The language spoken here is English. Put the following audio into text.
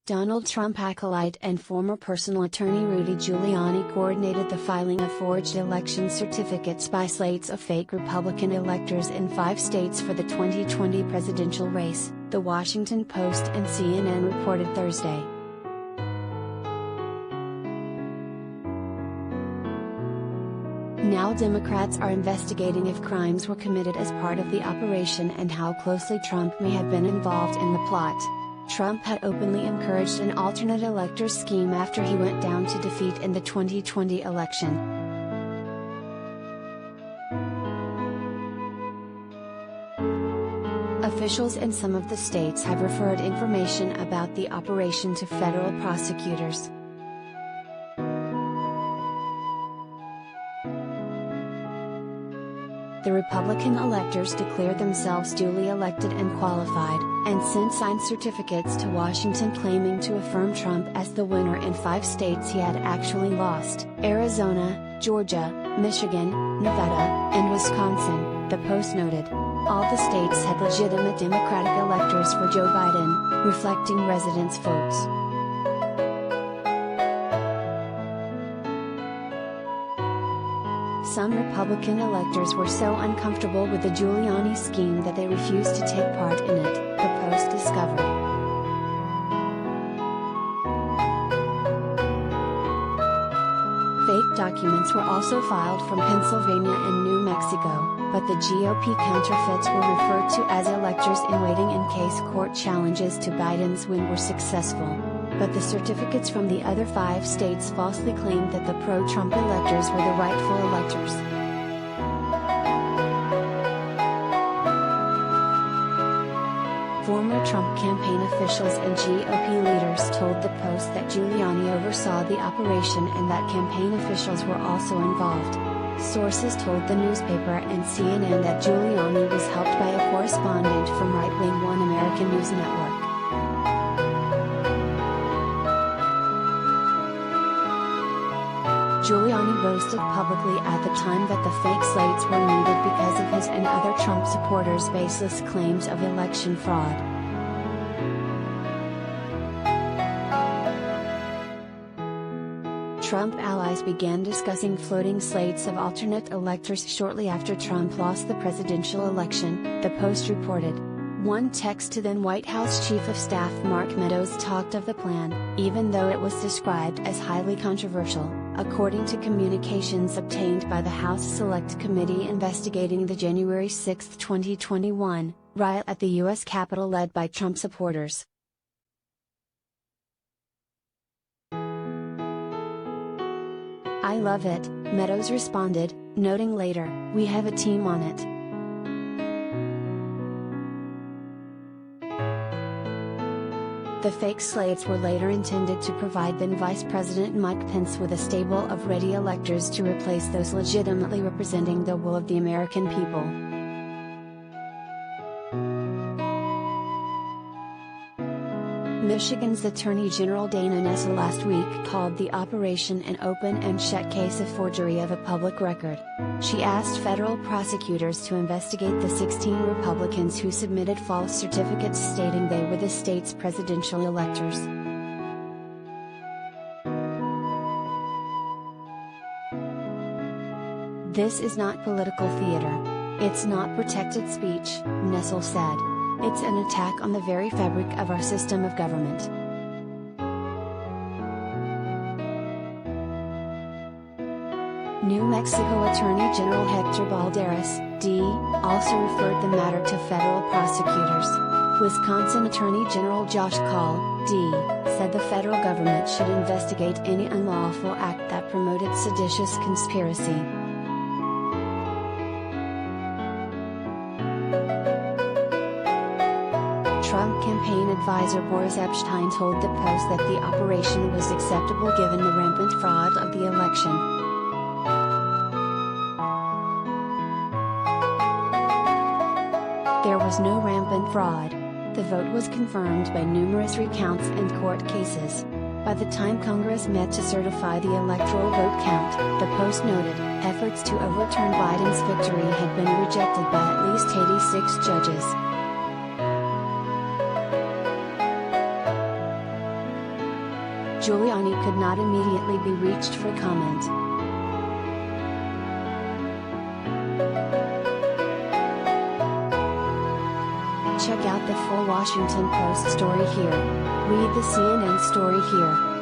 Donald Trump acolyte and former personal attorney Rudy Giuliani coordinated the filing of forged election certificates by slates of fake Republican electors in 5 states for the 2020 presidential race, The Washington Post and CNN reported Thursday. Now Democrats are investigating if crimes were committed as part of the operation and how closely Trump may have been involved in the plot. Trump had openly encouraged an alternate electors scheme after he went down to defeat in the 2020 election. Officials in some of the states have referred information about the operation to federal prosecutors. The Republican electors declared themselves duly elected and qualified, and sent signed certificates to Washington claiming to affirm Trump as the winner in 5 states he had actually lost: Arizona, Georgia, Michigan, Nevada, and Wisconsin, the Post noted. All the states had legitimate Democratic electors for Joe Biden, reflecting residents' votes. Some Republican electors were so uncomfortable with the Giuliani scheme that they refused to take part in it, the Post discovered. Fake documents were also filed from Pennsylvania and New Mexico, but the GOP counterfeits were referred to as electors in waiting in case court challenges to Biden's win were successful. But the certificates from the other 5 states falsely claimed that the pro-Trump electors were the rightful electors. Former Trump campaign officials and GOP leaders told the Post that Giuliani oversaw the operation and that campaign officials were also involved. Sources told the newspaper and CNN that Giuliani was helped by a correspondent from right-wing One American News Network. Giuliani boasted publicly at the time that the fake slates were needed because of his and other Trump supporters' baseless claims of election fraud. Trump allies began discussing floating slates of alternate electors shortly after Trump lost the presidential election, the Post reported. One text to then White House Chief of Staff Mark Meadows talked of the plan, even though it was described as highly controversial, according to communications obtained by the House Select Committee investigating the January 6, 2021, riot at the U.S. Capitol led by Trump supporters. "I love it," Meadows responded, noting later, "We have a team on it." The fake slates were later intended to provide then Vice President Mike Pence with a stable of ready electors to replace those legitimately representing the will of the American people. Michigan's Attorney General Dana Nessel last week called the operation an open and shut case of forgery of a public record. She asked federal prosecutors to investigate the 16 Republicans who submitted false certificates stating they were the state's presidential electors. "This is not political theater. It's not protected speech," Nessel said. "It's an attack on the very fabric of our system of government." New Mexico Attorney General Hector Balderas, D., also referred the matter to federal prosecutors. Wisconsin Attorney General Josh Kaul, D., said the federal government should investigate any unlawful act that promoted seditious conspiracy. Trump campaign advisor Boris Epshteyn told the Post that the operation was acceptable given the rampant fraud of the election. There was no rampant fraud. The vote was confirmed by numerous recounts and court cases. By the time Congress met to certify the electoral vote count, the Post noted, efforts to overturn Biden's victory had been rejected by at least 86 judges. Giuliani could not immediately be reached for comment. Check out the full Washington Post story here. Read the CNN story here.